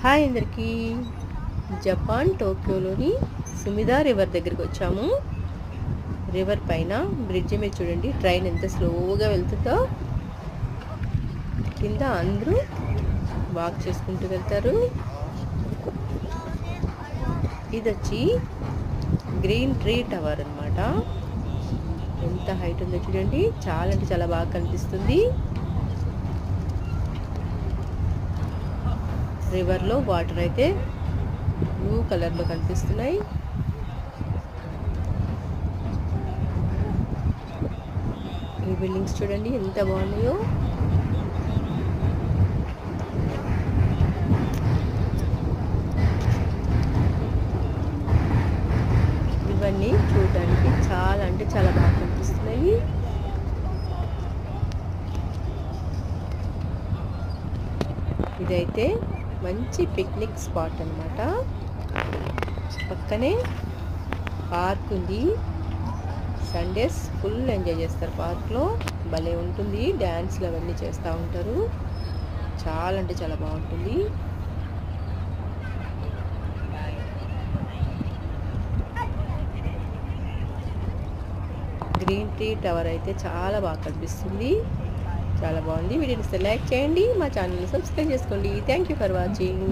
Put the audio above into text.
Hi అందరికీ. Japan టోక్యోలోని Sumida river దగ్గరికి వచ్చాము. రివర్ పైన బ్రిడ్జి మీద చూడండి ట్రైన్ ఎంత స్లోగా వెళ్తుందో. కింద అందరూ వాక్ చేసుకుంటూ వెళ్తారు. ఇది వచ్చి గ్రీన్ ట్రీ టవర్ అన్నమాట. ఎంత హైట్ ఉందో చూడండి, చాలా అంటే చాలా బాగా కనిపిస్తుంది. రివర్లో వాటర్ అయితే బ్లూ కలర్లో కనిపిస్తున్నాయి. ఈ బిల్డింగ్స్ చూడండి ఎంత బాగున్నాయో. ఇవన్నీ చూడడానికి చాలా అంటే చాలా బాగా కనిపిస్తున్నాయి. ఇదైతే మంచి పిక్నిక్ స్పాట్ అన్నమాట. పక్కనే పార్క్ ఉంది. సండేస్ ఫుల్ ఎంజాయ్ చేస్తారు పార్క్లో. భలే ఉంటుంది, డ్యాన్స్లు అవన్నీ చేస్తూ ఉంటారు. చాలా అంటే చాలా బాగుంటుంది. గ్రీన్ టీ టవర్ అయితే చాలా బాగా కనిపిస్తుంది, చాలా బాగుంది. వీడియోని లైక్ చేయండి, మా ఛానల్ని సబ్స్క్రైబ్ చేసుకోండి. Thank you for watching.